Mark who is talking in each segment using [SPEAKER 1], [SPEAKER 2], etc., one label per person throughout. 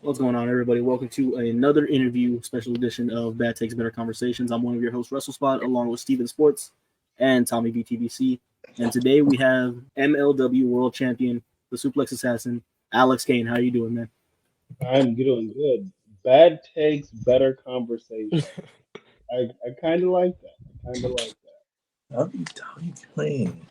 [SPEAKER 1] What's going on, everybody? Welcome to another interview, special edition of Bad Takes, Better Conversations. I'm one of your hosts, WrestleSpot, along with Steven Sports and Tommy BTBC. And today we have MLW World Champion, the Suplex Assassin, Alex Kane. How are you doing, man?
[SPEAKER 2] I'm doing good. Bad takes, better conversation. I kind of like that. I kind of like
[SPEAKER 3] I'll be playing.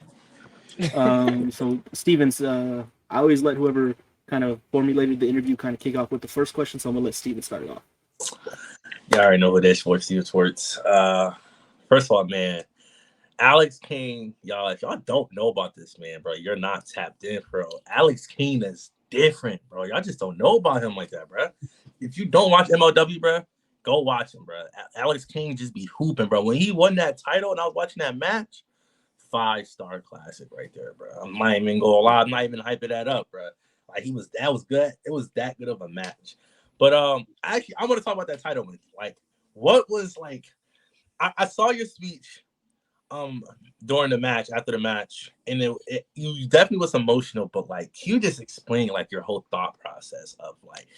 [SPEAKER 1] So, Stevens, I always let whoever kind of formulated the interview kind of kick off with the first question, so I'm going to let Steven start it off.
[SPEAKER 3] Y'all already know who that is, Steven Schwartz. First of all, man, Alex Kane, y'all, if y'all don't know about this man, bro, you're not tapped in, bro. Alex Kane is different, bro. Y'all just don't know about him like that, bro. If you don't watch MLW, bro, go watch him, bro. Alex Kane just be hooping, bro. When he won that title and I was watching that match, 5-star classic right there, bro. I'm not even gonna lie, I'm not even hyping that up, bro. Like that was good. It was that good of a match. But actually, I want to talk about that title win. Like, what was like? I saw your speech during the match, after the match, and you definitely was emotional. But like, can you just explain like your whole thought process of like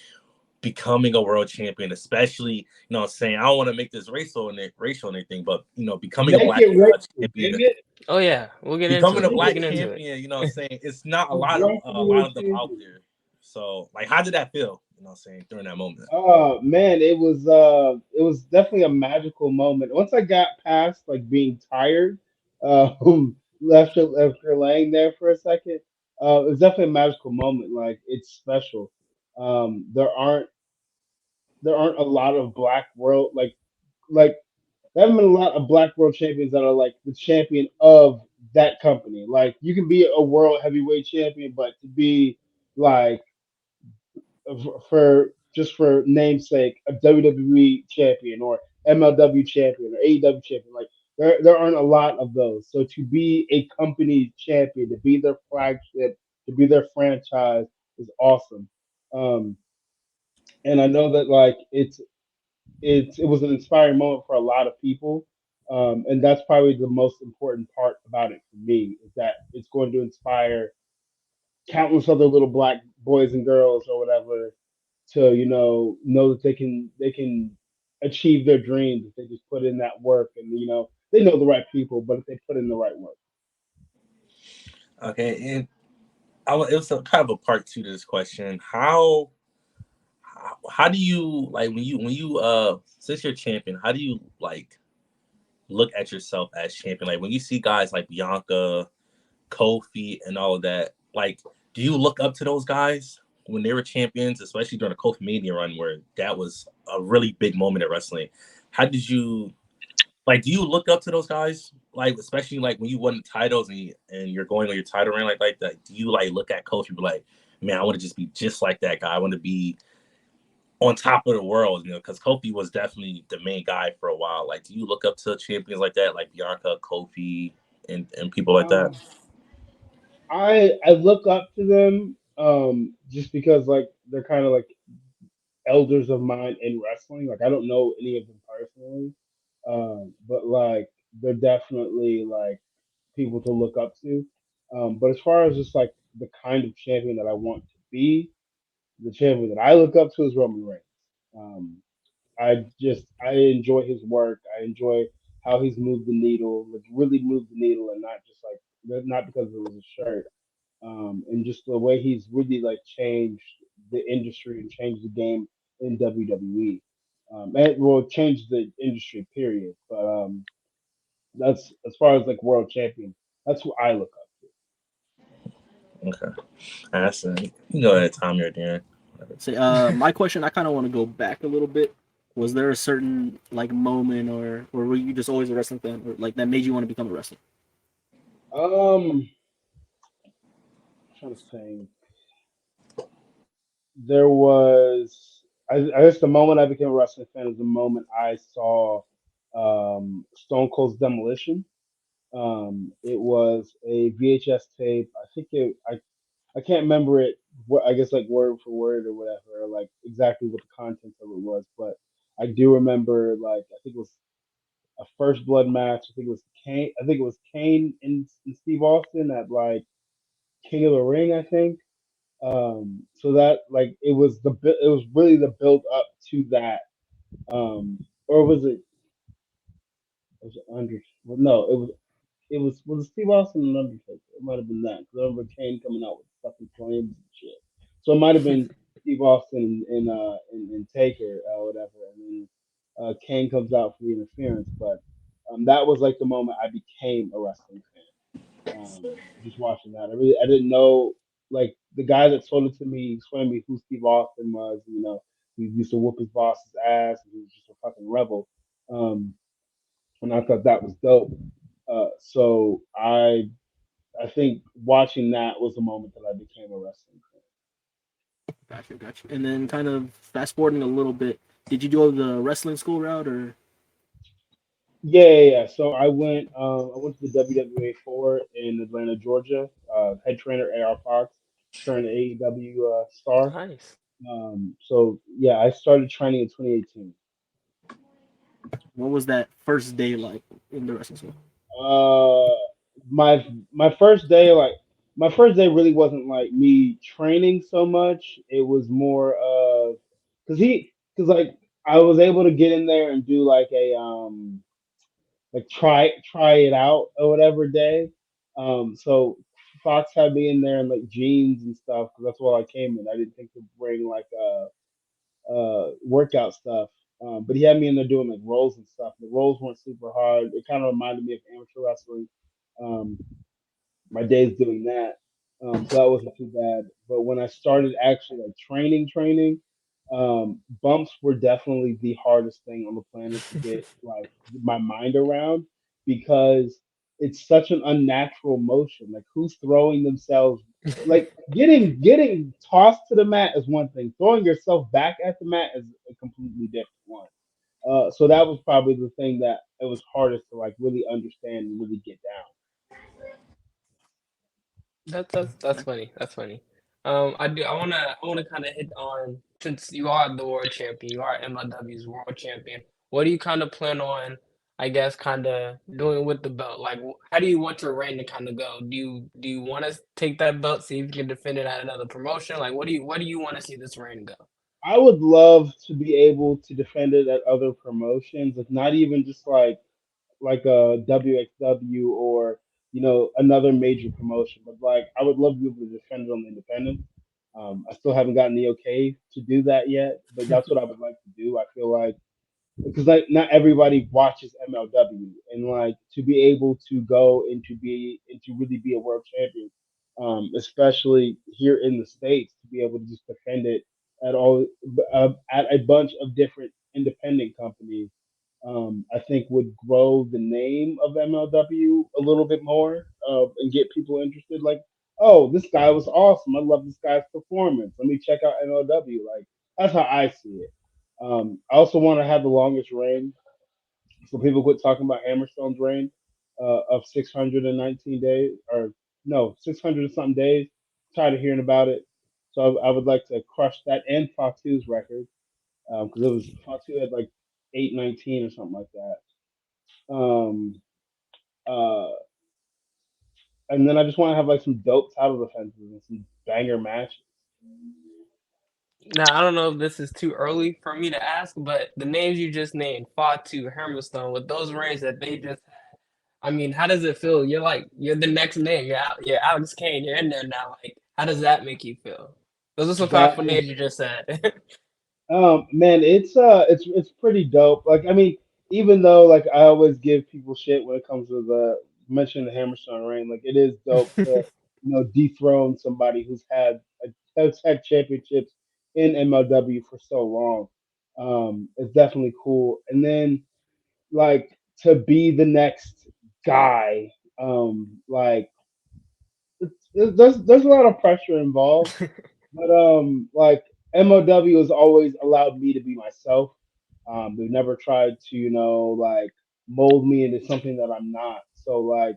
[SPEAKER 3] becoming a world champion, especially, you know what I'm saying, I don't want to make this racial and anything, but you know, becoming a
[SPEAKER 2] that. Make
[SPEAKER 3] black
[SPEAKER 2] it racial,
[SPEAKER 3] champion,
[SPEAKER 2] dang it.
[SPEAKER 4] Oh yeah, we'll get into
[SPEAKER 3] becoming a
[SPEAKER 4] it. We'll
[SPEAKER 3] black
[SPEAKER 4] get into it.
[SPEAKER 3] champion, you know what I'm saying, it's not a lot of
[SPEAKER 2] Black world
[SPEAKER 3] them out
[SPEAKER 2] champion.
[SPEAKER 3] there. So like, how did that feel, you know what I'm saying, during that moment?
[SPEAKER 2] Oh man, it was definitely a magical moment. Once I got past like being tired, after laying there for a second, it was definitely a magical moment. Like it's special. There aren't a lot of black world like there haven't been a lot of black world champions that are like the champion of that company. Like you can be a world heavyweight champion, but to be like for just for namesake a WWE champion or MLW champion or AEW champion, like there aren't a lot of those. So to be a company champion, to be their flagship, to be their franchise is awesome. Um, and I know that like it was an inspiring moment for a lot of people. And that's probably the most important part about it for me is that it's going to inspire countless other little black boys and girls or whatever to know that they can achieve their dreams if they just put in that work, and they know the right people, but if they put in the right work.
[SPEAKER 3] Okay, and it was kind of a part two to this question. How do you like when you since you're champion, how do you like look at yourself as champion? Like when you see guys like Bianca, Kofi, and all of that, like, do you look up to those guys when they were champions, especially during the Kofi Mania run, where that was a really big moment in wrestling? How did you like? Do you look up to those guys, like especially like when you won titles and you're going on your title reign like that? Do you like look at Kofi and be like, man, I want to just be just like that guy. I want to be on top of the world, you know, because Kofi was definitely the main guy for a while. Like, do you look up to champions like that, like Bianca, Kofi, and people like that?
[SPEAKER 2] Um, I look up to them just because like they're kind of like elders of mine in wrestling. Like I don't know any of them personally, but like they're definitely like people to look up to. But as far as just like the kind of champion that I want to be, the champion that I look up to is Roman Reigns. Um, I enjoy his work. I enjoy how he's moved the needle, like really moved the needle, and not just like not because it was a shirt. And just the way he's really like changed the industry and changed the game in WWE. And well, changed the industry period. But that's as far as like world champion. That's who I look up
[SPEAKER 3] Okay, that's you can go ahead, Tommy or Darren.
[SPEAKER 1] So, my question, I kind of want to go back a little bit. Was there a certain like moment, or were you just always a wrestling fan, or like that made you want to become a wrestler?
[SPEAKER 2] to. I'm trying to think. There was I guess the moment I became a wrestling fan is the moment I saw Stone Cold's Demolition. It was a VHS tape. I think I can't remember it. What I guess like word for word or whatever, or like exactly what the contents of it was, but I do remember like I think it was a first blood match. I think it was Kane. I think it was Kane and Steve Austin at like King of the Ring. I think. So that like it was really the build up to that. Or was it under? Well, no, was it Steve Austin and Undertaker? It might have been that. 'Cause I remember Kane coming out with fucking flames and shit. So it might have been Steve Austin and Taker or whatever, and then Kane comes out for the interference. But that was like the moment I became a wrestling fan. Just watching that, I didn't know like the guy that told it to me, explained to me who Steve Austin was. You know, he used to whoop his boss's ass, and he was just a fucking rebel. Um, and I thought that was dope. So I think watching that was the moment that I became a wrestling
[SPEAKER 1] Gotcha. And then kind of fast forwarding a little bit, did you do the wrestling school route or?
[SPEAKER 2] fan. Yeah. So I went to the WWA 4 in Atlanta, Georgia. Head trainer AR Fox, current AEW star.
[SPEAKER 4] Nice.
[SPEAKER 2] So yeah, I started training in 2018.
[SPEAKER 1] What was that first day like in the wrestling school?
[SPEAKER 2] Uh, my first day, my first day really wasn't like me training so much. It was more of because like I was able to get in there and do like a like try it out or whatever day. So Fox had me in there in like jeans and stuff because that's what I came in. I didn't think to bring like workout stuff. But he had me in there doing like rolls and stuff. The rolls weren't super hard. It kind of reminded me of amateur wrestling. Um, my days doing that. So that wasn't too bad. But when I started actually like training, bumps were definitely the hardest thing on the planet to get like my mind around because it's such an unnatural motion. Like who's throwing themselves like getting tossed to the mat is one thing. Throwing yourself back at the mat is a completely different one. So that was probably the thing that it was hardest to like really understand and really get down.
[SPEAKER 4] That's funny. That's funny. I wanna kind of hit on since you are the world champion, you are MLW's world champion. What do you kind of plan on? I guess kind of doing with the belt. Like, how do you want your reign to kind of go? Do you want to take that belt, see if you can defend it at another promotion? Like, what do you want to see this reign go?
[SPEAKER 2] I would love to be able to defend it at other promotions, like not even just like a WXW or another major promotion, but like I would love to be able to defend it on the independent. I still haven't gotten the okay to do that yet, but that's what I would like to do. I feel like because like not everybody watches MLW, and like to be able to go and to really be a world champion, especially here in the states, to be able to just defend it at all at a bunch of different independent companies, I think would grow the name of MLW a little bit more and get people interested. Like, oh, this guy was awesome. I love this guy's performance. Let me check out MLW. Like, that's how I see it. I also want to have the longest reign, so people quit talking about Hammerstone's reign of 619 days, or no, 600 and something days. Tired of hearing about it. So I would like to crush that and Fatu's record because it was Fatu had like 819 or something like that. Um, uh, and then I just want to have like some dope title defenses and some banger matches.
[SPEAKER 4] Now, I don't know if this is too early for me to ask, but the names you just named, Fatu, Hammerstone, with those reigns that they just I mean, how does it feel? You're the next name. You're Alex Kane. You're in there now. Like, how does that make you feel? Those are some
[SPEAKER 2] That
[SPEAKER 4] powerful names you just said.
[SPEAKER 2] Man, it's pretty dope. Like, I mean, even though like I always give people shit when it comes to the mention the Hammerstone reign, like it is dope to dethrone somebody has had championships in MLW for so long. It's definitely cool. And then like to be the next guy, like there's a lot of pressure involved, but like MLW has always allowed me to be myself. They've never tried to, like mold me into something that I'm not. So like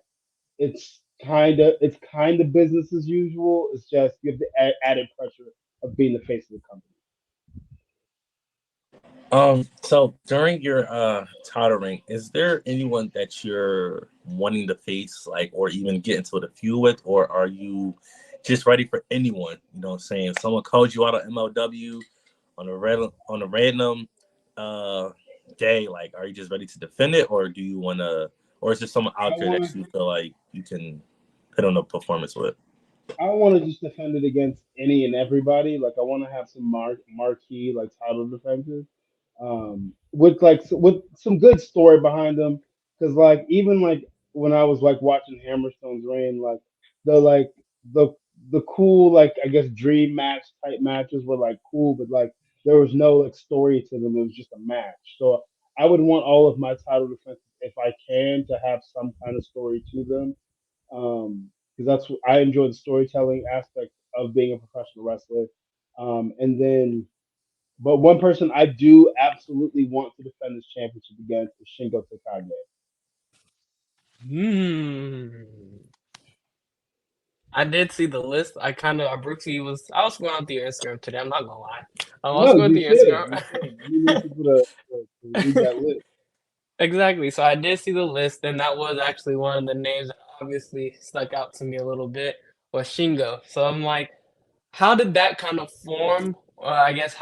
[SPEAKER 2] it's kind of business as usual. It's just you have the added pressure of being the face of the company.
[SPEAKER 3] So during your titling, is there anyone that you're wanting to face, like, or even get into the feud with, or are you just ready for anyone. You know what I'm saying? If someone calls you out on MLW on a random day, like, are you just ready to defend it, or do you want to, or is there someone out there that you feel like you can put on a performance with?
[SPEAKER 2] I want to just defend it against any and everybody. Like I want to have some marquee like title defenses, with with some good story behind them. Because like even like when I was like watching Hammerstone's reign, like the like the the cool like I guess dream match type matches were like cool, but like there was no like story to them. It was just a match. So I would want all of my title defenses if I can to have some kind of story to them, because I enjoy the storytelling aspect of being a professional wrestler. And then, but one person I do absolutely want to defend this championship against is Shingo Takagi.
[SPEAKER 4] I did see the list. I briefly I was going through your Instagram today. I'm not gonna lie. I was
[SPEAKER 2] No,
[SPEAKER 4] going
[SPEAKER 2] you
[SPEAKER 4] through your
[SPEAKER 2] should.
[SPEAKER 4] Instagram.
[SPEAKER 2] You should. You need people to read that list.
[SPEAKER 4] Exactly. So I did see the list, and that was actually one of the names that obviously stuck out to me a little bit was Shingo. So I'm like, how did that kind of form? I guess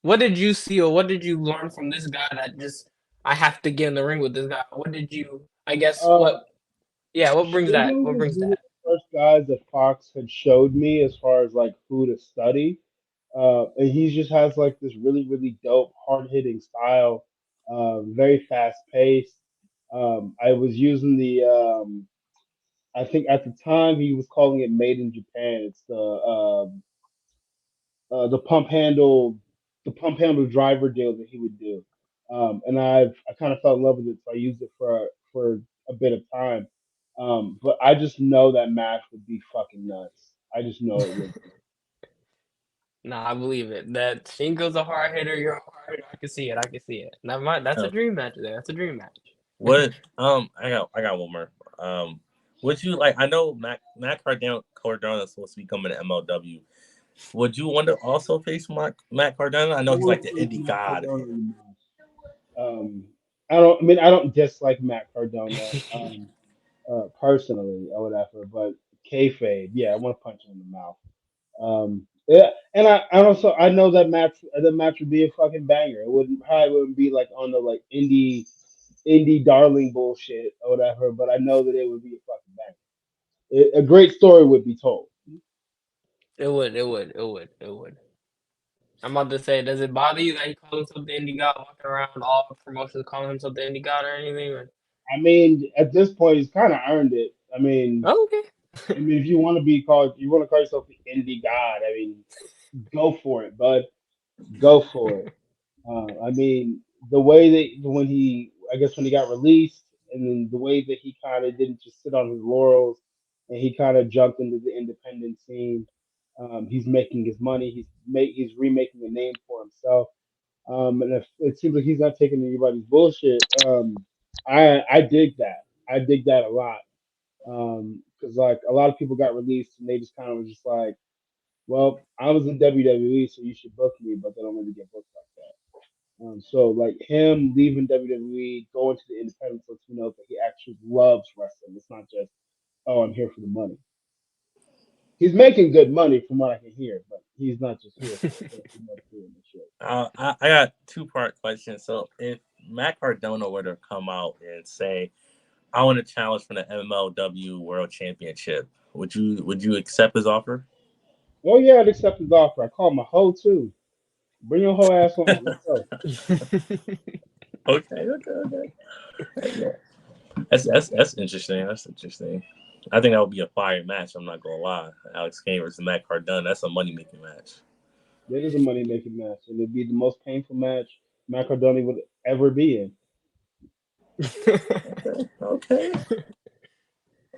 [SPEAKER 4] what did you see or what did you learn from this guy that just I have to get in the ring with this guy? What did you? I guess
[SPEAKER 2] Uh,
[SPEAKER 4] what brings that?
[SPEAKER 2] Shingo
[SPEAKER 4] What
[SPEAKER 2] was
[SPEAKER 4] brings
[SPEAKER 2] one of
[SPEAKER 4] that?
[SPEAKER 2] the first guys that Fox had showed me as far as like who to study. And he just has like this really, really dope, hard hitting style, very fast paced. I was using I think at the time he was calling it Made in Japan. It's the pump handle driver deal that he would do. And I kind of fell in love with it, so I used it for a bit of time. But I just know that match would be fucking nuts. I just know it would be.
[SPEAKER 4] Nah, I believe it. That Shingo's a hard hitter. You're a hard hitter. I can see it. I can see it. Never mind. That's a dream match there. That's a dream match.
[SPEAKER 3] What I got one more. Would you like? I know Matt Cardona is supposed to be coming to MLW. Would you want to also face Matt Cardona? I
[SPEAKER 2] I
[SPEAKER 3] know he's
[SPEAKER 2] want
[SPEAKER 3] like
[SPEAKER 2] to
[SPEAKER 3] the
[SPEAKER 2] see
[SPEAKER 3] indie
[SPEAKER 2] Matt
[SPEAKER 3] god.
[SPEAKER 2] Cardona in the match. I don't. I mean, I don't dislike Matt Cardona personally or whatever, but kayfabe, yeah, I want to punch him in the mouth. Yeah, and I know that match would be a fucking banger. It wouldn't be like on the like indie darling bullshit or whatever, but I know that it would be a fucking banger. A great story would be told.
[SPEAKER 4] It would. It would. It would. It would. I'm about to say, does it bother you that he calls himself the indie god, walking around all promotions calling himself the indie god or anything? Or...
[SPEAKER 2] I mean, at this point, he's kind of earned it. I mean,
[SPEAKER 4] Oh, okay.
[SPEAKER 2] if you want to be called, you want to call yourself the indie god. I mean, go for it, bud. Go for it. I mean, the way that I guess when he got released, and then the way that he kind of didn't just sit on his laurels, and he kind of jumped into the independent scene. He's making his money. He's remaking a name for himself. And if it seems like he's not taking anybody's bullshit, I dig that. I dig that a lot. Because like a lot of people got released and they just kind of was just like, well, I was in WWE, so you should book me, but they don't really get booked like that. So like him leaving WWE, going to the independents lets me know that he actually loves wrestling. It's not just, oh, I'm here for the money. He's making good money from what I can hear, but he's not just here for it. He loves doing the shit.
[SPEAKER 3] I got 2-part question. So if Matt Cardona were to come out and say, "I want to challenge for the MLW World Championship," would you accept his offer?
[SPEAKER 2] Oh yeah, I'd accept his offer. I call him a hoe too. Bring your whole ass on. Let's go.
[SPEAKER 3] Okay. Yeah. That's interesting. That's interesting. I think that would be a fire match. I'm not gonna lie. Alex Kane versus Matt Cardona. That's a money making match.
[SPEAKER 2] It is a money making match, and it'd be the most painful match Matt Cardona would ever be in.
[SPEAKER 3] Okay.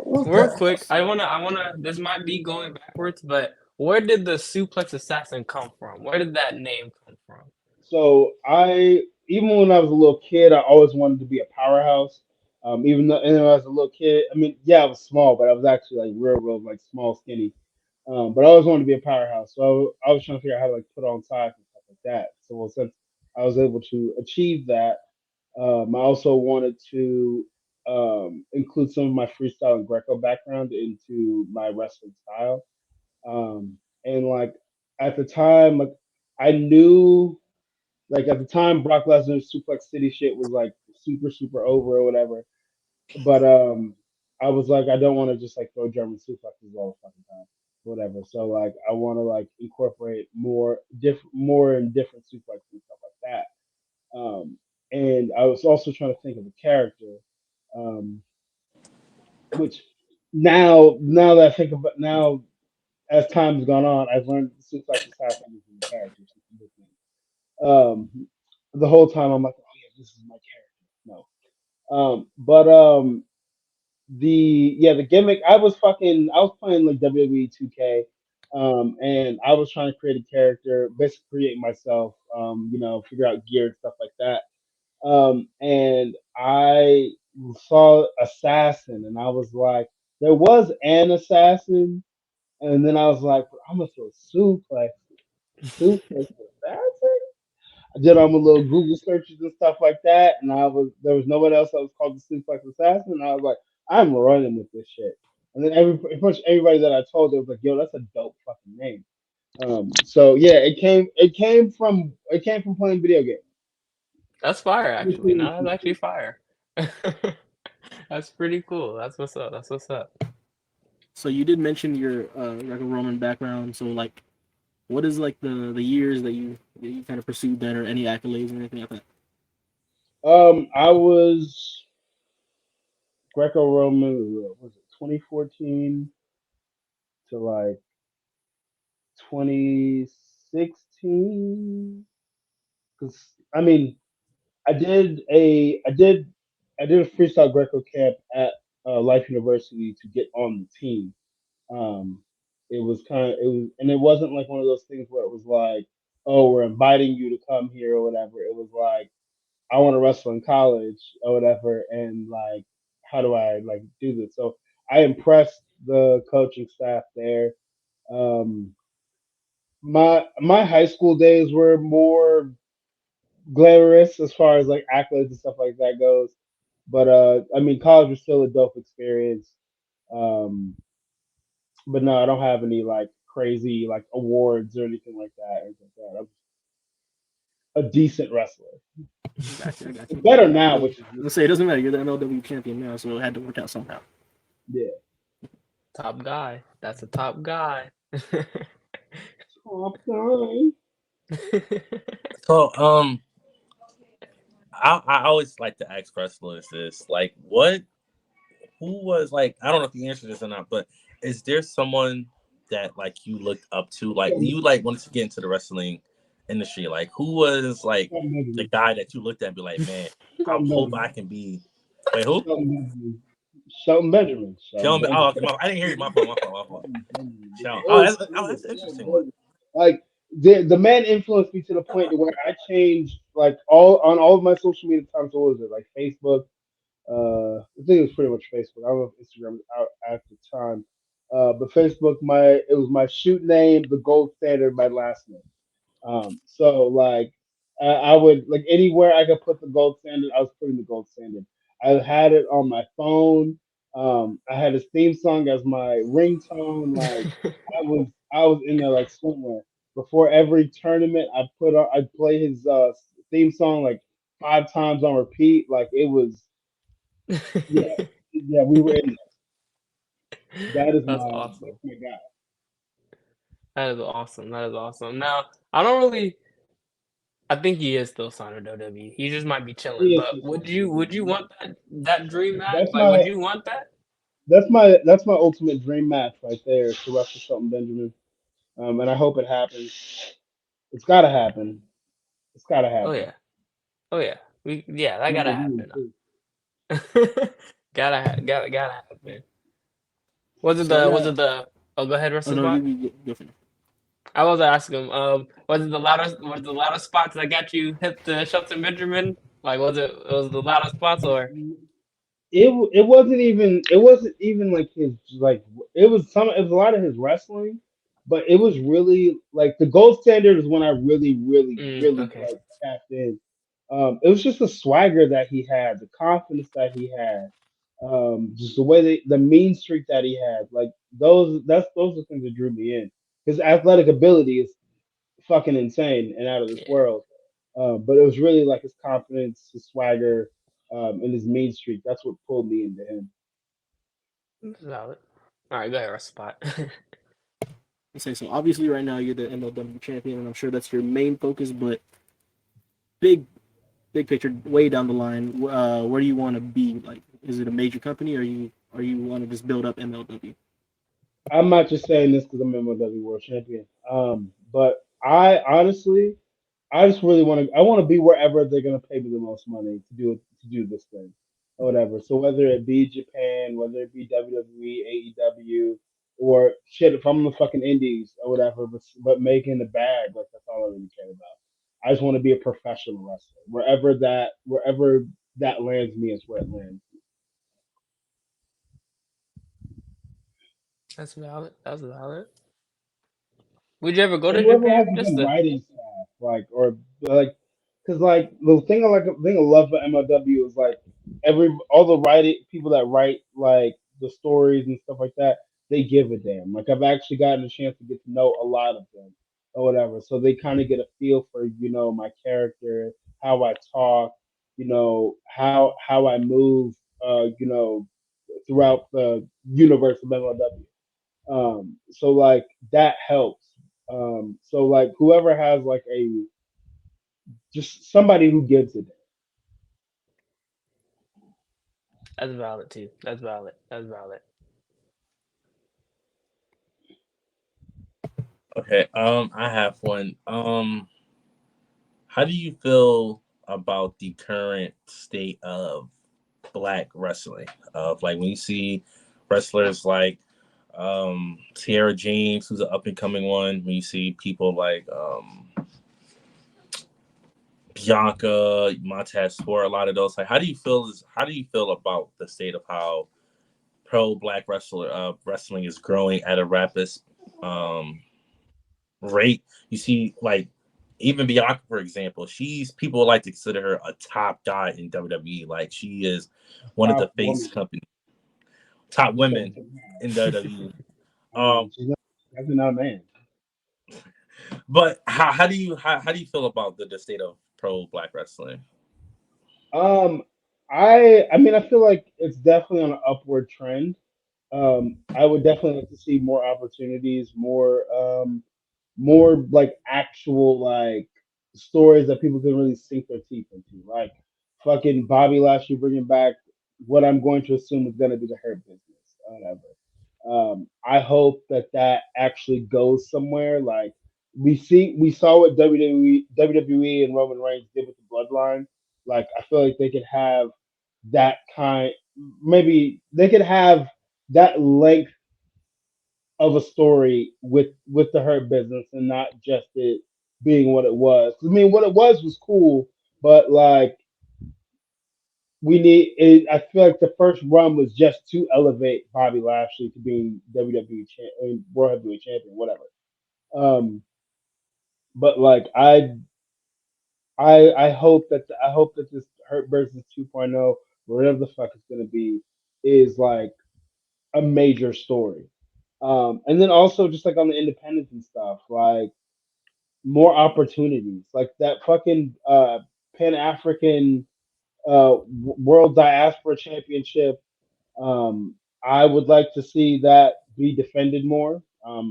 [SPEAKER 4] Real quick, I wanna. This might be going backwards, but where did the Suplex Assassin come from? Where did that name come from?
[SPEAKER 2] So even when I was a little kid, I always wanted to be a powerhouse. Even though, and when I was a little kid, I mean, yeah, I was small, but I was actually like real, like small, skinny. But I always wanted to be a powerhouse. So I was trying to figure out how to like put on size and stuff like that. So since I was able to achieve that, I also wanted to include some of my freestyle and Greco background into my wrestling style. And like at the time, like I knew, like at the time, Brock Lesnar's Suplex City shit was like super over or whatever. But I was like, I don't want to just like throw German suplexes all the fucking time, whatever. So like, I want to like incorporate more and different suplexes and stuff like that. And I was also trying to think of a character, which now that I think about now as time has gone on, I've learned Suplex Assassin is the character. The whole time I'm like, oh yeah, this is my character. No. But the gimmick I was playing like WWE 2K, and I was trying to create a character, basically create myself, figure out gear and stuff like that. And I saw Assassin, and I was like, there was an assassin, and then I was like, I'm gonna throw suplex assassin. I did all my little Google searches and stuff like that, and there was no one else that was called the Suplex Assassin, and I was like, I'm running with this shit. And then pretty much everybody that I told, they was like, yo, that's a dope fucking name. So yeah, it came from playing video games.
[SPEAKER 4] That's fire, actually. No, that's actually fire. That's pretty cool. That's what's up. That's what's up.
[SPEAKER 1] So you did mention your Greco-Roman background. So like, what is like the years that you kind of pursued that, or any accolades or anything like that?
[SPEAKER 2] I was Greco-Roman. What was it 2014 to like 2016? Because I mean, I did a freestyle Greco camp at Life University to get on the team. Um, and it wasn't like one of those things where it was like, oh, we're inviting you to come here or whatever. It was like, I want to wrestle in college or whatever, and like, how do I like do this? So I impressed the coaching staff there. Um, my high school days were more glamorous as far as like accolades and stuff like that goes. But I mean, college was still a dope experience. Um, but no, I don't have any like crazy like awards or anything like that. I'm a decent wrestler.
[SPEAKER 1] I got you.
[SPEAKER 2] Better now, which is
[SPEAKER 1] Let's say it doesn't matter. You're the MLW champion now, so it had to work out somehow.
[SPEAKER 2] yeah.
[SPEAKER 4] Top guy. That's a top guy.
[SPEAKER 2] Top guy.
[SPEAKER 3] So I always like to ask wrestlers this, like, who was like, I don't know if you answered this or not, but is there someone that like you looked up to, like when you like wanted to get into the wrestling industry, like who was like the guy that you looked at and be like, man, I hope I can be. Wait, who?
[SPEAKER 2] Shelton Benjamin.
[SPEAKER 3] Oh, I didn't hear you. My fault. That's an interesting one.
[SPEAKER 2] Like the man influenced me to the point where I changed like all of my social media accounts. What was it, like Facebook? I think it was pretty much Facebook. I don't know if Instagram was out at the time. But Facebook, it was my shoot name, the gold standard, my last name. So like I would like anywhere I could put the gold standard, I was putting the gold standard. I had it on my phone. I had his theme song as my ringtone. Like I was in there like somewhere. Before every tournament, I'd play his theme song like 5 times on repeat. Like it was, yeah, we were in there.
[SPEAKER 4] That's awesome.
[SPEAKER 2] That's my guy.
[SPEAKER 4] That is awesome. That is awesome. Now, I don't really. I think he is still signed to WWE. He just might be chilling. But would you want that dream match? Would you want that?
[SPEAKER 2] That's my ultimate dream match right there, to wrestle Shelton Benjamin. And I hope it happens. It's gotta happen. It's gotta happen.
[SPEAKER 4] Oh yeah. That gotta happen. gotta happen. Was it the oh, go ahead, WrestleSpot? I was asking him, was it the louder spots that got you hit the Shelton Benjamin? Like, was it the louder spots, or
[SPEAKER 2] it wasn't even like his, like it was a lot of his wrestling, but it was really like the gold standard is when I really like tapped in. It was just the swagger that he had, the confidence that he had. Just the way the mean streak that he had, like those are things that drew me in. His athletic ability is fucking insane and out of this
[SPEAKER 4] Yeah,
[SPEAKER 2] world. But it was really like his confidence, his swagger, and his mean streak. That's what pulled me into him.
[SPEAKER 4] that's valid. All right, go ahead, Spot.
[SPEAKER 1] I say so. Obviously, right now you're the MLW champion, and I'm sure that's your main focus. But big, big picture, way down the line, where do you want to be? Like, is it a major company, or you want to just build up MLW?
[SPEAKER 2] I'm not just saying this because I'm MLW World Champion. But I honestly, I just really want to. I want to be wherever they're gonna pay me the most money to do this thing, or whatever. So whether it be Japan, whether it be WWE, AEW, or shit, if I'm in the fucking Indies or whatever, but making the bag, like that's all I really care about. I just want to be a professional wrestler. Wherever that lands me is where it lands.
[SPEAKER 4] That's valid. That's valid. Would you ever go
[SPEAKER 2] And
[SPEAKER 4] to
[SPEAKER 2] whoever has
[SPEAKER 4] Japan?
[SPEAKER 2] a
[SPEAKER 4] Just
[SPEAKER 2] good
[SPEAKER 4] to
[SPEAKER 2] writing staff, like, because like the thing I love for MLW is like all the writing people that write like the stories and stuff like that, they give a damn. Like I've actually gotten a chance to get to know a lot of them or whatever, so they kind of get a feel for my character, how I talk, how I move, throughout the universe of MLW. So like that helps. So like whoever has like just somebody who gives it.
[SPEAKER 4] that's valid too. That's valid. That's valid.
[SPEAKER 3] Okay, I have one. How do you feel about the current state of black wrestling? Of like when you see wrestlers like Tierra James, who's an up and coming one, when you see people like Bianca, Montez Ford, a lot of those. Like, how do you feel about the state of how pro black wrestling is growing at a rapid um, rate? You see, like even Bianca, for example, people like to consider her a top guy in WWE. Like she is one of the
[SPEAKER 2] Top
[SPEAKER 3] face
[SPEAKER 2] woman.
[SPEAKER 3] company top
[SPEAKER 2] You said
[SPEAKER 3] women in WWE.
[SPEAKER 2] I mean,
[SPEAKER 3] Um,
[SPEAKER 2] she's not definitely not a man.
[SPEAKER 3] but how do you feel about the state of pro black wrestling?
[SPEAKER 2] Um, I mean I feel like it's definitely on an upward trend. I would definitely like to see more opportunities, more like actual like stories that people can really sink their teeth into. Like fucking Bobby Lashley bringing back what I'm going to assume is going to be the Hurt Business, or whatever. I hope that actually goes somewhere. Like we saw what WWE and Roman Reigns did with the Bloodline. Like I feel like they could have that kind. Maybe they could have that length of a story with the Hurt Business and not just it being what it was. I mean, what it was cool, but like we need it. I feel like the first run was just to elevate Bobby Lashley to being World Heavyweight Champion, whatever. Um, but like I hope that this Hurt Business 2.0, whatever the fuck it's gonna be, is like a major story. And then also just like on the independents and stuff, like more opportunities, like that fucking Pan African World Diaspora Championship. Um, I would like to see that be defended more.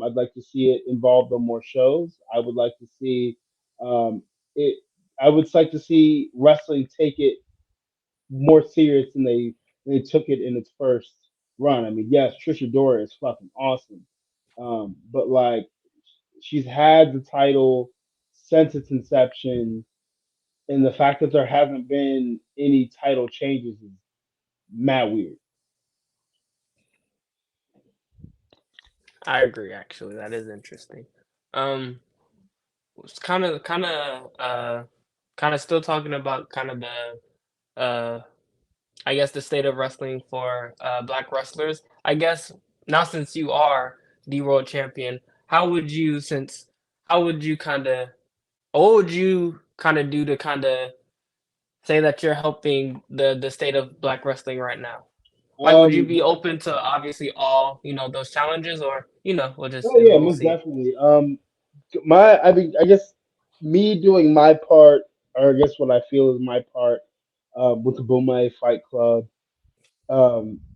[SPEAKER 2] I'd like to see it involved on more shows. I would like to see it. I would like to see wrestling take it more serious than they took it in its first run. I mean, yes, Trisha Dora is fucking awesome, but like she's had the title since its inception, and the fact that there hasn't been any title changes is mad weird.
[SPEAKER 4] I agree. Actually, that is interesting. Um, it's kind of still talking about kind of the I guess the state of wrestling for black wrestlers. I guess now since you are the world champion, how would you since how would you kind of what would you kind of do to kind of say that you're helping the state of black wrestling right now? Like, would you
[SPEAKER 2] Um,
[SPEAKER 4] be open to obviously all those challenges, or we'll just
[SPEAKER 2] oh yeah,
[SPEAKER 4] we'll
[SPEAKER 2] most
[SPEAKER 4] see.
[SPEAKER 2] definitely. I mean, I guess me doing my part, or I guess what I feel is my part, with the Boomerang Fight Club,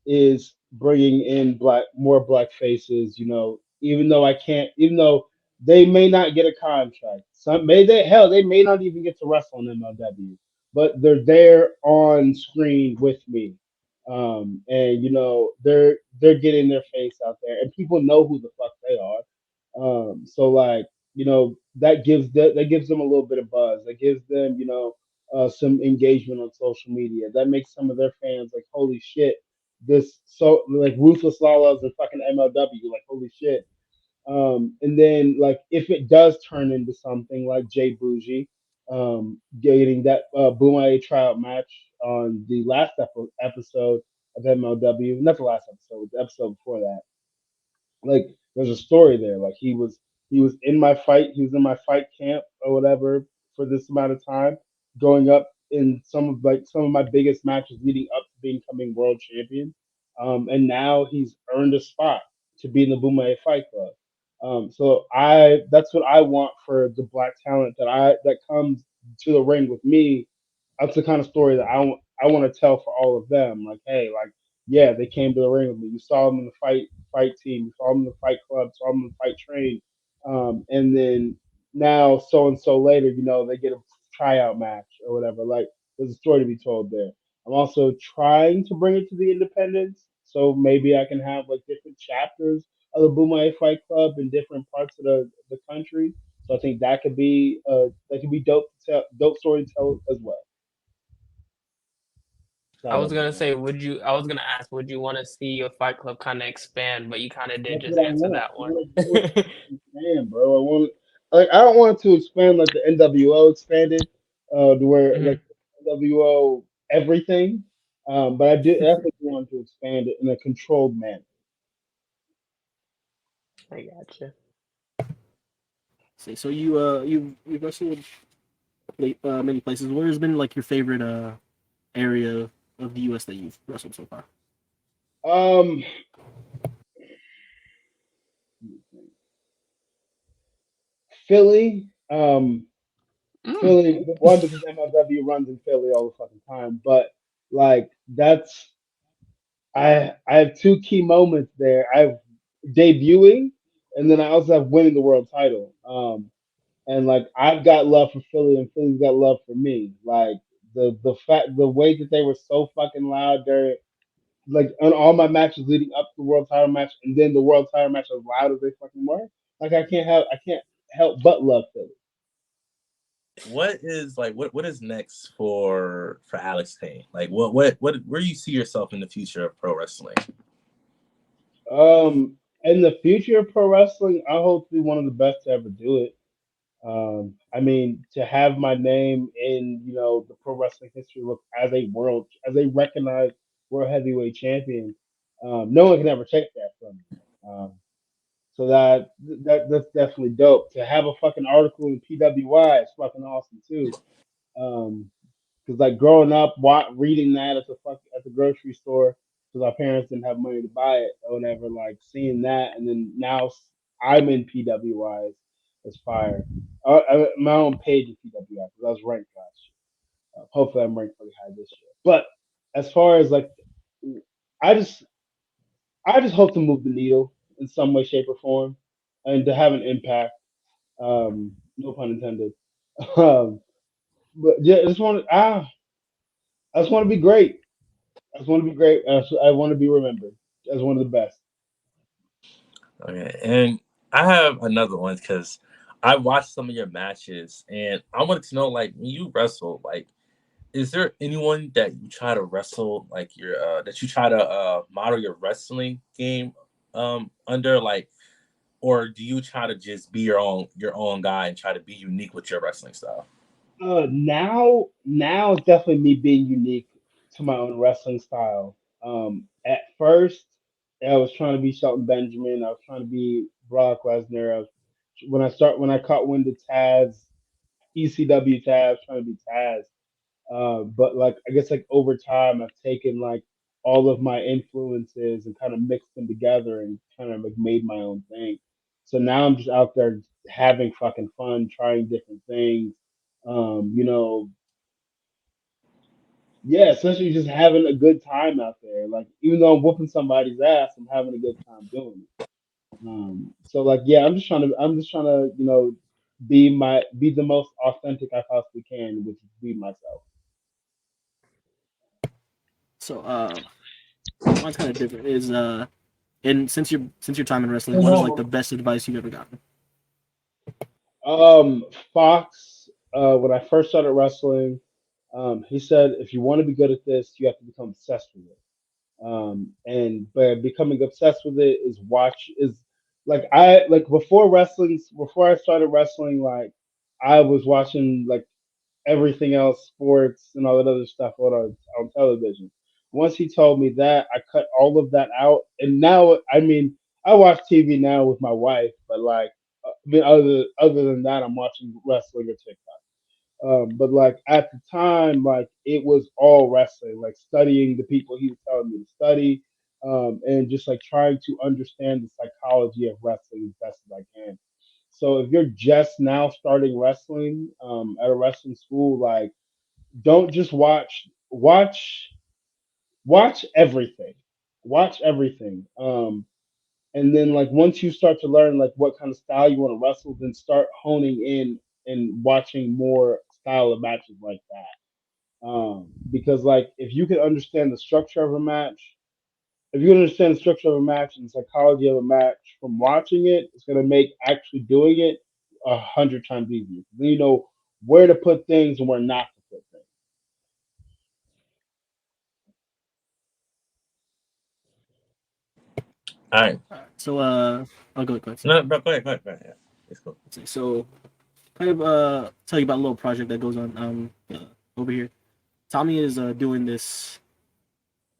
[SPEAKER 2] is bringing in more black faces. Even though even though they may not get a contract, they may not even get to wrestle in MLW, but they're there on screen with me, and they're getting their face out there, and people know who the fuck they are. So like, that gives them a little bit of buzz. That gives them, some engagement on social media. That makes some of their fans like, holy shit, this so like Ruthless Lawless and fucking MLW, like holy shit. And then like if it does turn into something like Jay Bougie, getting that Boom tryout match on the last episode of MLW, not the last episode, the episode before that, like there's a story there. Like he was in my fight, he was in my fight camp or whatever for this amount of time, going up in some of my biggest matches leading up to becoming world champion. And now he's earned a spot to be in the Boomerang Fight Club. So I that's what I want for the black talent that comes to the ring with me. That's the kind of story that I want to tell for all of them. Like, hey, like yeah, they came to the ring with me. You saw them in the fight team, you saw them in the fight club, saw them in the fight train, and then now so and so later, they get a tryout match or whatever. Like, there's a story to be told there. I'm also trying to bring it to the independents, so maybe I can have like different chapters of the Boomerang Fight Club in different parts of the country. So I think that could be dope story to tell as well.
[SPEAKER 4] I
[SPEAKER 2] Shout
[SPEAKER 4] was
[SPEAKER 2] out,
[SPEAKER 4] gonna
[SPEAKER 2] man.
[SPEAKER 4] say, I was gonna ask, would you want to see your Fight Club kind of expand? But you kind of did
[SPEAKER 2] That's
[SPEAKER 4] just
[SPEAKER 2] what I
[SPEAKER 4] answer
[SPEAKER 2] want.
[SPEAKER 4] that
[SPEAKER 2] I
[SPEAKER 4] one.
[SPEAKER 2] want to expand, bro. I don't want to expand like the NWO expanded, to where like
[SPEAKER 4] Mhm.
[SPEAKER 2] NWO everything. But I do definitely want to expand it in a controlled manner.
[SPEAKER 4] I gotcha.
[SPEAKER 1] Say so you wrestled many places. Where has been like your favorite area of the U.S. that you've wrestled so far?
[SPEAKER 2] Um, Philly,
[SPEAKER 4] Mm.
[SPEAKER 2] Philly. One, because MLW runs in Philly all the fucking time, but like that's I have two key moments there. I've debuting, and then I also have winning the world title. And like I've got love for Philly, and Philly's got love for me. Like the way that they were so fucking loud there, like on all my matches leading up to the world title match, and then the world title match as loud as they fucking were. Like I can't help but love Philly.
[SPEAKER 3] What is like what is next for Alex Kane? Like what where do you see yourself in the future of pro wrestling?
[SPEAKER 2] In the future of pro wrestling, I hope to be one of the best to ever do it. I mean, to have my name in, the pro wrestling history book as a recognized world heavyweight champion, no one can ever take that from me. So that's definitely dope. To have a fucking article in PWI is fucking awesome too. Um, because like growing up, reading that at the grocery store, because our parents didn't have money to buy it or whatever. Like seeing that, and then now I'm in PWI is fire. My own page in PWI because I was ranked last year. Hopefully, I'm ranked pretty high this year. But as far as like, I just I just hope to move the needle in some way, shape, or form, and to have an impact. No pun intended. Um, but yeah, I just want to be great. I just want to be great. I want to be remembered as one of the best.
[SPEAKER 3] Okay, and I have another one because I watched some of your matches, and I wanted to know, like, when you wrestle, like, is there anyone that you try to wrestle, like your that you try to model your wrestling game under, like, or do you try to just be your own guy and try to be unique with your wrestling style?
[SPEAKER 2] Now it's definitely me being unique to my own wrestling style. At first, I was trying to be Shelton Benjamin. I was trying to be Brock Lesnar. When I caught wind of Taz, ECW Taz, trying to be Taz. But like I guess like over time, I've taken like all of my influences and kind of mixed them together and kind of like made my own thing. So now I'm just out there having fucking fun, trying different things. You know, yeah, essentially just having a good time out there. Like even though I'm whooping somebody's ass, I'm having a good time doing it. So like yeah, I'm just trying to be the most authentic I possibly can, which is be myself.
[SPEAKER 1] So mine's kind of different. Is and since your time in wrestling, what is like the best advice you've ever gotten?
[SPEAKER 2] Um, Fox, when I first started wrestling, he said if you want to be good at this, you have to become obsessed with it. And by becoming obsessed with it is like I like before I started wrestling, like I was watching like everything else, sports and all that other stuff on television. Once he told me that, I cut all of that out, and now I mean I watch TV now with my wife, but like I mean, other than that, I'm watching wrestling or TikTok. But like at the time, like it was all wrestling, like studying the people he was telling me to study, and just like trying to understand the psychology of wrestling as best as I can. So if you're just now starting wrestling at a wrestling school, like don't just watch everything, watch everything. And then like once you start to learn like what kind of style you want to wrestle, then start honing in and watching more style of matches like that. Because like if you can understand the structure of a match, if you understand the structure of a match and the psychology of a match from watching it, it's gonna make actually doing it 100 times easier. Then you know where to put things and where not to put things.
[SPEAKER 3] All right.
[SPEAKER 1] So I'll go ahead.
[SPEAKER 3] No, go ahead. Yeah, it's cool.
[SPEAKER 1] So kind of tell you about a little project that goes on over here. Tommy is doing this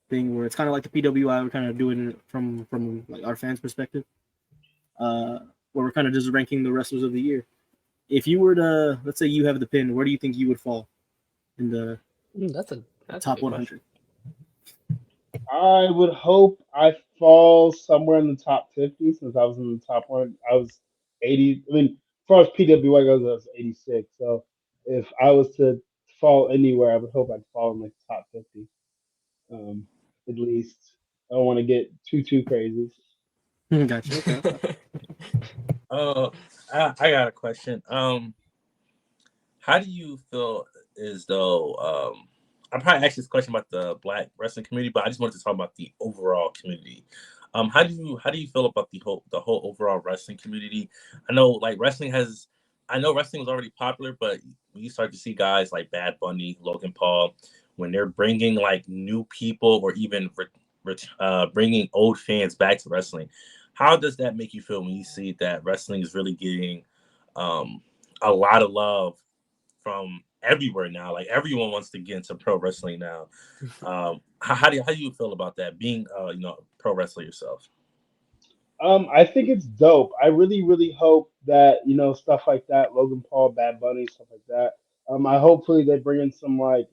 [SPEAKER 1] thing where it's kind of like the PWI. We're kind of doing it from like our fans' perspective. Where we're kind of just ranking the wrestlers of the year. If you were to, let's say you have the pin, where do you think you would fall in the
[SPEAKER 4] That's a
[SPEAKER 1] top
[SPEAKER 4] good question.
[SPEAKER 1] 100?
[SPEAKER 2] I would hope I fall somewhere in the top 50 since I was in the top one. I was 80. I mean, as far as PWI goes, I was 86. So if I was to fall anywhere, I would hope I'd fall in like the top 50, um, at least. I don't want to get too crazy.
[SPEAKER 1] Gotcha. Okay.
[SPEAKER 3] Uh, I got a question. How do you feel as though I probably asked this question about the Black wrestling community, but I just wanted to talk about the overall community. How do you feel about the whole overall wrestling community? I know I know wrestling was already popular, but when you start to see guys like Bad Bunny, Logan Paul, when they're bringing like new people or even bringing old fans back to wrestling, how does that make you feel when you see that wrestling is really getting um, a lot of love from everywhere now? Like everyone wants to get into pro wrestling now. How do you feel about that? Being a pro wrestler yourself.
[SPEAKER 2] I think it's dope. I really hope that stuff like that, Logan Paul, Bad Bunny, stuff like that. I hopefully they bring in some like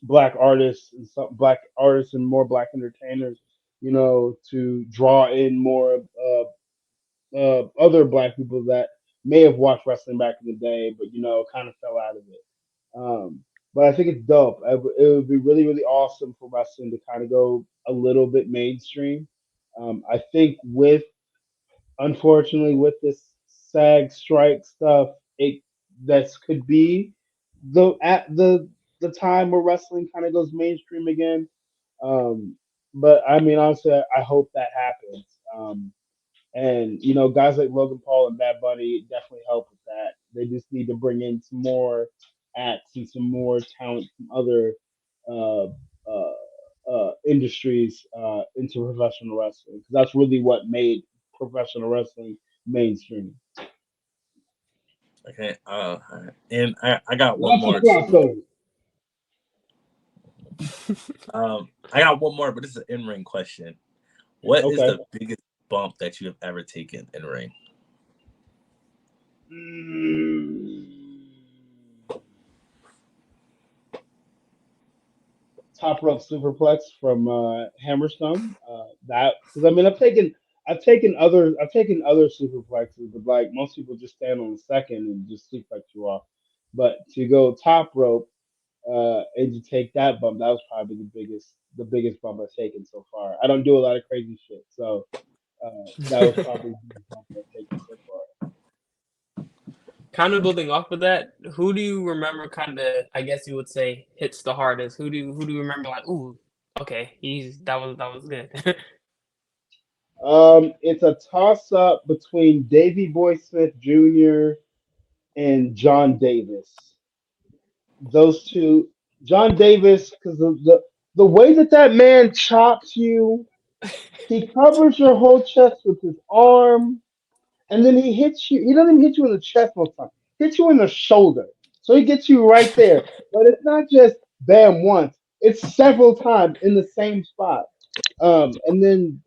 [SPEAKER 2] black artists and more black entertainers, to draw in more other black people that may have watched wrestling back in the day, but kind of fell out of it. Um, but I think it's dope. It would be really awesome for wrestling to kind of go a little bit mainstream. I think unfortunately with this SAG strike stuff, it that could be the time where wrestling kind of goes mainstream again. But I mean, honestly, I hope that happens. And guys like Logan Paul and Bad Bunny definitely help with that. They just need to bring in some more acts and some more talent from other uh, uh, industries into professional wrestling, because that's really what made professional wrestling mainstream.
[SPEAKER 3] Okay. And I got one
[SPEAKER 2] Lots of
[SPEAKER 3] more too.
[SPEAKER 2] crossovers.
[SPEAKER 3] I got one more, but this is an in-ring question. What is
[SPEAKER 2] Okay.
[SPEAKER 3] the biggest bump that you have ever taken in ring?
[SPEAKER 2] Mm, top rope superplex from Hammerstone. That because I mean I've taken other superplexes, but like most people just stand on the second and just suplex you off. But to go top rope and to take that bump, that was probably the biggest bump I've taken so far. I don't do a lot of crazy shit, so that was probably the biggest bump I've taken so far.
[SPEAKER 4] Kind of building off of that, who do you remember kind of, I guess you would say, hits the hardest? Who do you remember like, ooh, okay, that was good.
[SPEAKER 2] It's a toss up between Davy Boy Smith Jr. and John Davis. Those two, John Davis, because the way that man chops you, he covers your whole chest with his arm, and then he hits you. He doesn't even hit you in the chest most time. He hits you in the shoulder, so he gets you right there. But it's not just bam once; it's several times in the same spot. And then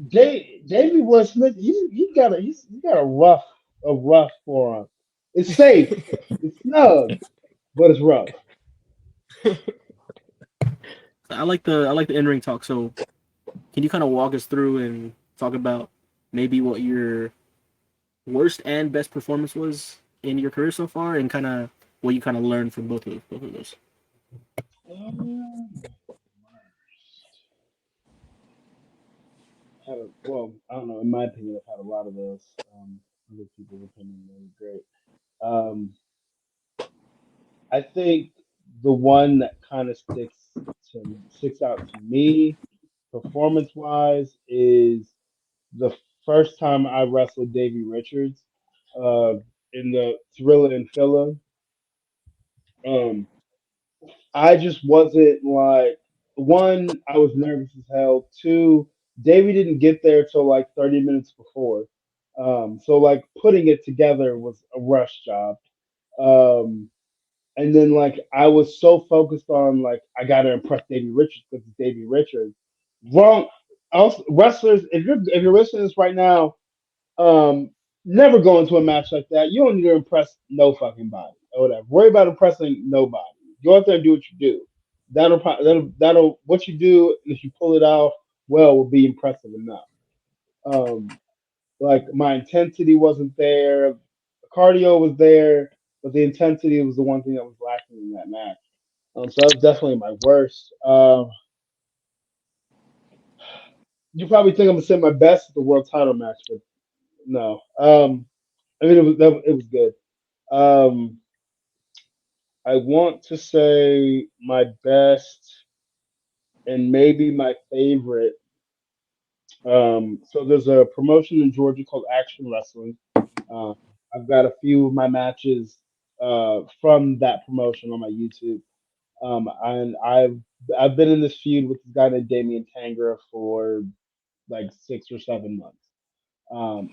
[SPEAKER 2] Davy Boy Smith, he's got a rough forearm. It's safe, it's snug, but it's rough.
[SPEAKER 1] I like the in ring talk. So can you kind of walk us through and talk about maybe what your worst and best performance was in your career so far, and kind of what you kind of learned from both of those?
[SPEAKER 2] Um, well, I don't know. In my opinion, I've had a lot of those. Other people's opinion are great. Um, I think the one that kind of sticks out to me, performance wise, is the first time I wrestled Davey Richards, uh, in the Thriller and Filler. Um, I just wasn't like one. I was nervous as hell. Two, Davey didn't get there till like 30 minutes before. So like putting it together was a rush job. Um, and then like I was so focused on like I gotta impress Davey Richards because it's Davey Richards. Wrong. Also, wrestlers, if you're listening to this right now, um, never go into a match like that. You don't need to impress no fucking body or whatever. Worry about impressing nobody. Go out there and do what you do. That'll what you do. If you pull it off well, will be impressive enough. Um, like my intensity wasn't there. The cardio was there, but the intensity was the one thing that was lacking in that match. So that was definitely my worst. You probably think I'm gonna say my best at the world title match, but no. I mean it was good. Um, I want to say my best and maybe my favorite. So there's a promotion in Georgia called Action Wrestling. Uh, I've got a few of my matches from that promotion on my YouTube. And I've been in this feud with this guy named Damian Tangra for like 6 or 7 months.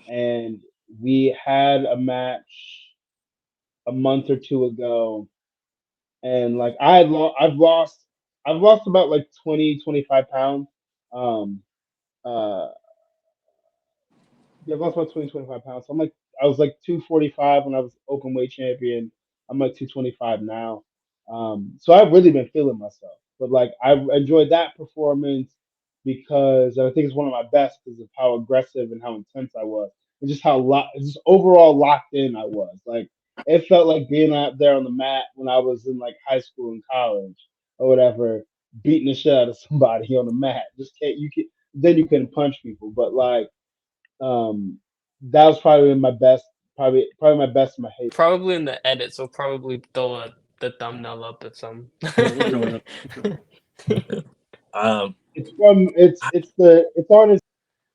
[SPEAKER 2] And we had a match a month or two ago, and like I've lost about like 20, 25 pounds. Um, uh, yeah, I've lost about 20, 25 pounds. So I was like 245 when I was open weight champion. I'm like 225 now. So I've really been feeling myself. But like I enjoyed that performance because I think it's one of my best because of how aggressive and how intense I was, and just just overall locked in I was. Like it felt like being out there on the mat when I was in like high school and college or whatever, beating the shit out of somebody on the mat. Just can't you can then you couldn't punch people, but like um, that was probably my best, probably my best in my hate.
[SPEAKER 4] Probably in the edit, so probably throw the thumbnail up at some.
[SPEAKER 1] We'll throw it up.
[SPEAKER 3] Um,
[SPEAKER 2] It's on his.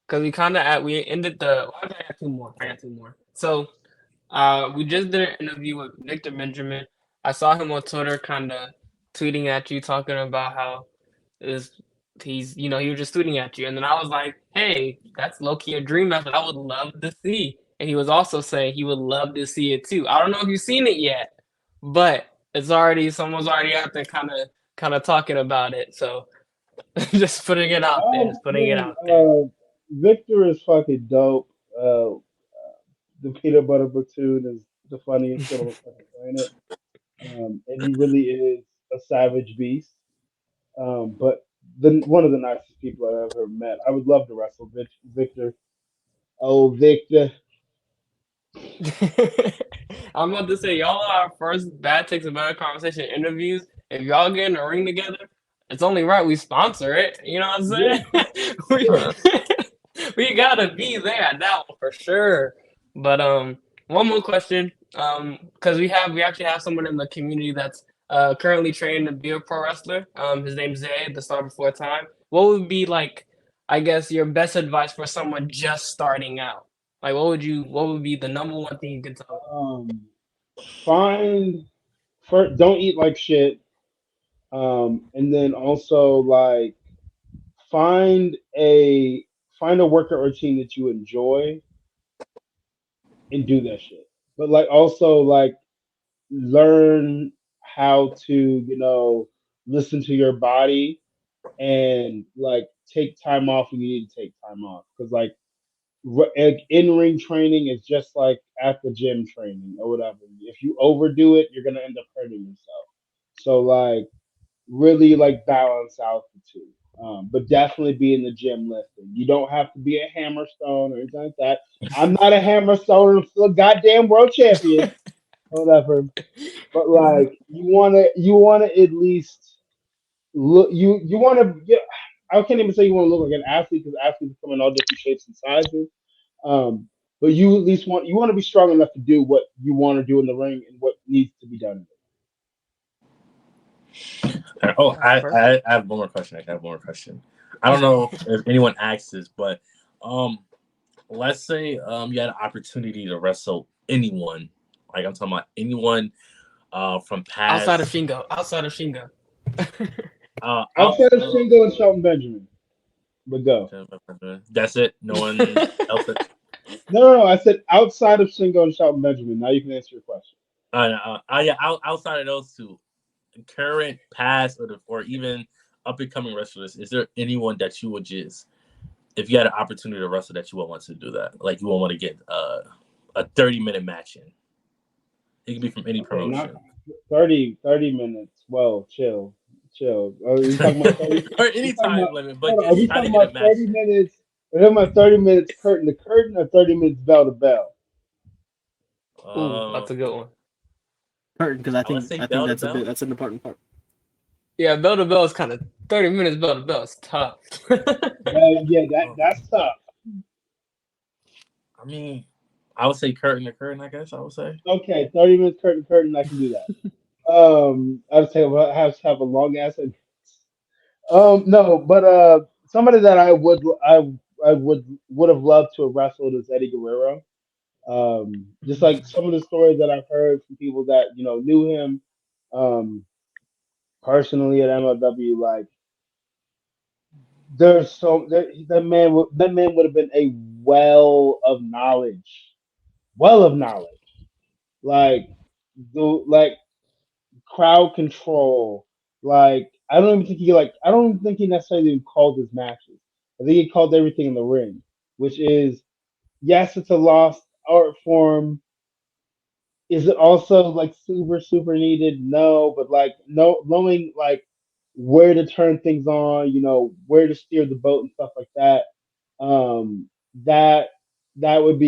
[SPEAKER 4] Because we ended the. Well, I got two more. So we just did an interview with Victor Benjamin. I saw him on Twitter, kind of tweeting at you, talking about how is he was just tweeting at you, and then I was like, hey, that's low key a dream match that I would love to see. And he was also saying he would love to see it too. I don't know if you've seen it yet, but someone's already out there, kind of talking about it. So just putting it out there,
[SPEAKER 2] Oh
[SPEAKER 4] just putting it
[SPEAKER 2] man,
[SPEAKER 4] out there.
[SPEAKER 2] Victor is fucking dope. The peanut butter platoon is the funniest shit on the fucking planet. And he really is a savage beast. But one of the nicest people I've ever met. I would love to wrestle Victor. Oh, Victor.
[SPEAKER 4] I'm about to say, y'all are our first Bad Takes Better Conversation interviews. If y'all get in a ring together, it's only right we sponsor it. You know what I'm saying? We gotta be there at that one for sure. But one more question, because we actually have someone in the community that's currently training to be a pro wrestler. His name's Zay, the star before time. What would be like, I guess, your best advice for someone just starting out? Like, what would be the number one thing you could tell
[SPEAKER 2] Find first, don't eat like shit. And then also like find a find a workout routine that you enjoy and do that shit. But like also like learn how to, listen to your body and like take time off when you need to take time off. Because like in ring training is just like at the gym training or whatever. If you overdo it, you're gonna end up hurting yourself. So like really like balance out the two. But definitely be in the gym lifting. You don't have to be a hammerstone or anything like that. I'm not a hammerstone. I'm still a goddamn world champion. Whatever. But like you wanna at least look. You wanna get. I can't even say you want to look like an athlete because athletes come in all different shapes and sizes. But you at least want to be strong enough to do what you want to do in the ring and what needs to be done.
[SPEAKER 3] Oh, I have one more question. I don't know if anyone asked this, but let's say you had an opportunity to wrestle anyone. Like I'm talking about anyone from past
[SPEAKER 4] outside of Shingo. Outside of Shingo
[SPEAKER 2] and Shelton Benjamin. But go.
[SPEAKER 3] That's it. No one else.
[SPEAKER 2] No. I said outside of Shingo and Shelton Benjamin. Now you can answer your question.
[SPEAKER 3] Outside of those two, current, past, or even up and coming wrestlers, is there anyone that you would just, if you had an opportunity to wrestle, that you would want to do that? Like you would want to get a 30-minute match in. It can be from any promotion.
[SPEAKER 2] 30 minutes. Well, chill. Are you talking about 30?
[SPEAKER 3] Or any time limit, but
[SPEAKER 2] are we talking about 30 minutes? We're talking about 30 minutes curtain to curtain or 30 minutes bell to bell?
[SPEAKER 4] Ooh, that's a good one.
[SPEAKER 1] Curtain, because I think that's an important part.
[SPEAKER 4] Yeah, bell to bell is kind of 30 minutes. Bell to bell is tough.
[SPEAKER 2] That's tough.
[SPEAKER 3] I mean, I would say curtain to curtain. I guess I would say.
[SPEAKER 2] Okay, 30 minutes curtain to curtain. I can do that. I would say I have a long ass. No, but somebody that I would have loved to have wrestled is Eddie Guerrero. Just like some of the stories that I've heard from people that knew him personally at MLW, like that man would have been a well of knowledge, like crowd control. Like I don't even think he necessarily called his matches. I think he called everything in the ring, which is yes, it's a lost art form. Is it also like super needed? No, but like knowing like where to turn things on, where to steer the boat and stuff like that. Um, that that would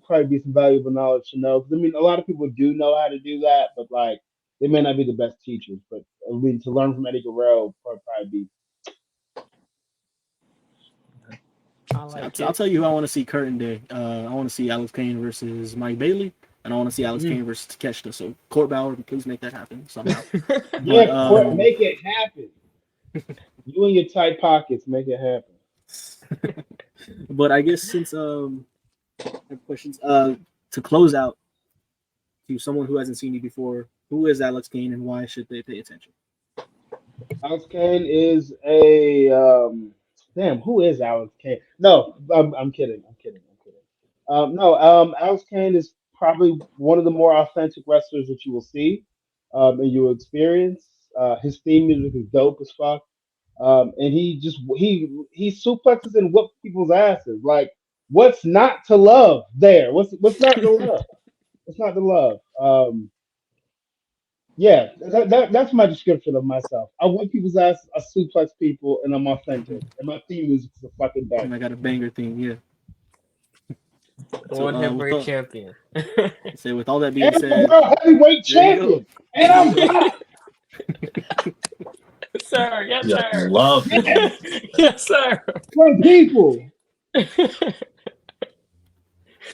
[SPEAKER 2] probably be some valuable knowledge to know. 'Cause, I mean, a lot of people do know how to do that, but like they may not be the best teachers. But I mean, to learn from Eddie Guerrero would probably be.
[SPEAKER 1] I'll tell you who I want to see curtain day. I want to see Alex Kane versus Mike Bailey, and I want to see Alex Kane versus Takeshita. So Court Bauer, please make that happen somehow.
[SPEAKER 2] Make it happen. You and your tight pockets, make it happen.
[SPEAKER 1] But I guess since I have questions to close out, to someone who hasn't seen you before, who is Alex Kane and why should they pay attention?
[SPEAKER 2] Alex Kane is a damn. Who is Alex Kane? No, I'm kidding. Alex Kane is probably one of the more authentic wrestlers that you will see, and you will experience. His theme music is dope as fuck. And he suplexes and whoops people's asses. Like, what's not to love there? What's not to love? What's not to love? Yeah, that's my description of myself. I whip people's ass, I suplex people, and I'm authentic. And my theme music is a fucking
[SPEAKER 1] And
[SPEAKER 2] bang.
[SPEAKER 1] I got a banger theme, yeah. So
[SPEAKER 4] One heavyweight champion.
[SPEAKER 1] with all that being
[SPEAKER 2] And I'm a
[SPEAKER 1] said,
[SPEAKER 2] world heavyweight
[SPEAKER 1] there you go.
[SPEAKER 2] champion. And I'm back.
[SPEAKER 4] Sir, yes,
[SPEAKER 3] Yeah,
[SPEAKER 4] sir.
[SPEAKER 3] love it.
[SPEAKER 4] Yes, sir.
[SPEAKER 2] For people.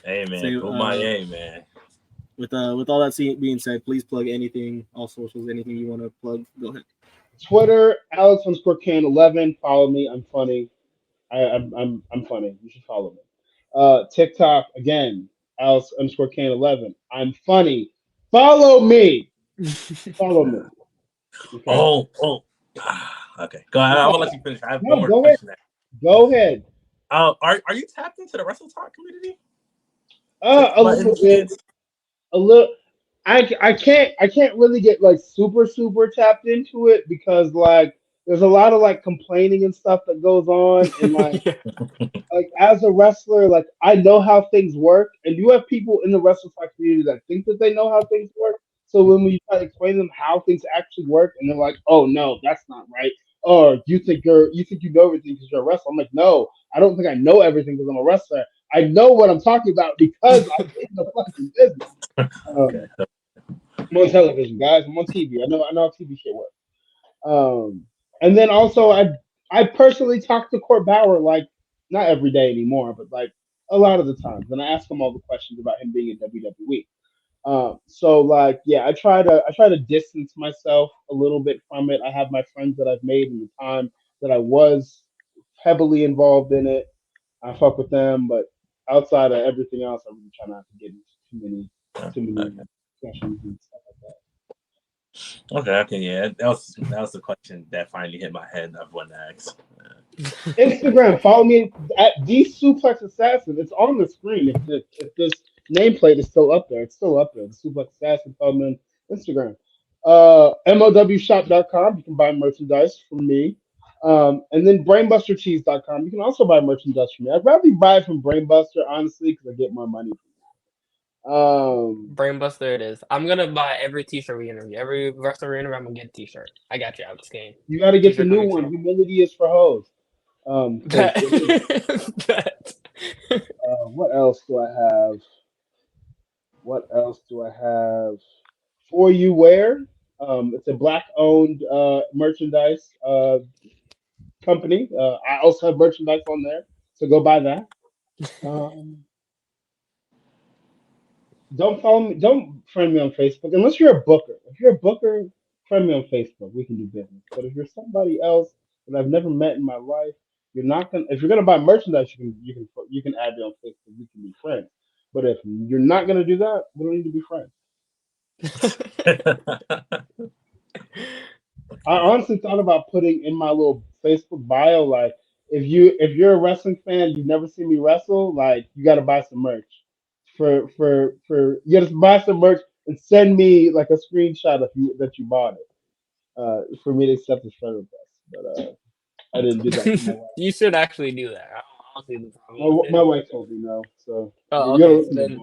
[SPEAKER 3] Hey man,
[SPEAKER 1] So,
[SPEAKER 3] put my A, man.
[SPEAKER 1] with all that being said, please plug anything, all socials, anything you want to plug. Go ahead.
[SPEAKER 2] Twitter, Alex_Kane11. Follow me. I'm funny. I'm funny. You should follow me. TikTok again, Alex_Kane11. I'm funny. Follow me. Follow me. Okay.
[SPEAKER 3] Oh. Okay. Go ahead. I'm gonna let you finish. I have one more
[SPEAKER 2] Go
[SPEAKER 3] question.
[SPEAKER 2] ahead. Go ahead.
[SPEAKER 3] Are you tapped into the Wrestle Talk community?
[SPEAKER 2] A little bit. A little. I can't really get like super tapped into it because like there's a lot of like complaining and stuff that goes on and like
[SPEAKER 4] Yeah.
[SPEAKER 2] like as a wrestler like I know how things work and you have people in the wrestling community that think that they know how things work. So when we try to explain to them how things actually work and they're like, oh no, that's not right. Or you think you know everything because you're a wrestler. I'm like, no, I don't think I know everything because I'm a wrestler. I know what I'm talking about because I'm in the fucking business.
[SPEAKER 3] Okay.
[SPEAKER 2] I'm on television, guys. I'm on TV. I know how TV shit works. And then also I personally talk to Court Bauer like not every day anymore, but like a lot of the times, and I ask him all the questions about him being in WWE. So like yeah, I try to distance myself a little bit from it. I have my friends that I've made in the time that I was heavily involved in it. I fuck with them, but outside of everything else, I really try not to get into too many discussions and stuff like that.
[SPEAKER 3] Okay, yeah. That was the question that finally hit my head. I've wanted to ask.
[SPEAKER 2] Instagram, follow me at the Suplex Assassin. It's on the screen. If this nameplate is still up there, it's still up there. The Suplex Assassin, follow me on Instagram. MLWshop.com, you can buy merchandise from me. And then brainbustercheese.com, you can also buy merchandise from me. I'd rather you buy it from Brainbuster, honestly, because I get more money from that.
[SPEAKER 4] Brainbuster it is. I'm gonna buy every t-shirt we interview. Every wrestler we interview, I'm gonna get a t-shirt. I got you, Alex Kane.
[SPEAKER 2] You got to get the
[SPEAKER 4] T-shirt
[SPEAKER 2] new
[SPEAKER 4] coming
[SPEAKER 2] one.
[SPEAKER 4] soon.
[SPEAKER 2] Humility is for hoes. 'Cause
[SPEAKER 4] Bet.
[SPEAKER 2] what else do I have? What else do I have? For You Wear. It's a black-owned merchandise company. I also have merchandise on there, so go buy that. Um, don't follow me. Don't friend me on Facebook unless you're a booker. If you're a booker, friend me on Facebook. We can do business. But if you're somebody else that I've never met in my life, you're not gonna. If you're gonna buy merchandise, you can add me on Facebook. We can be friends. But if you're not gonna do that, we don't need to be friends. I honestly thought about putting in my little Facebook bio, like if you're a wrestling fan, you've never seen me wrestle, like you got to buy some merch. You got to buy some merch and send me like a screenshot of you that you bought it. For me to accept this friend request, but I didn't do that. For my wife.
[SPEAKER 4] You should actually do that. I don't see the problem with
[SPEAKER 2] My
[SPEAKER 4] it.
[SPEAKER 2] wife told me no, so
[SPEAKER 4] Oh,
[SPEAKER 2] you gotta
[SPEAKER 4] okay.
[SPEAKER 2] listen to
[SPEAKER 4] Then,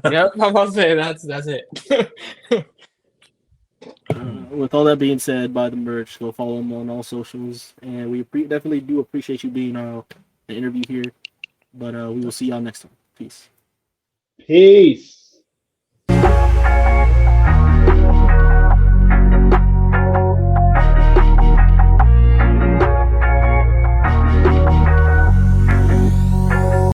[SPEAKER 2] both.
[SPEAKER 4] yep, I'm about to say that's it.
[SPEAKER 1] With all that being said, buy the merch. Go follow him on all socials, and we definitely do appreciate you being the interview here. But we will see y'all next time. Peace.
[SPEAKER 2] Peace.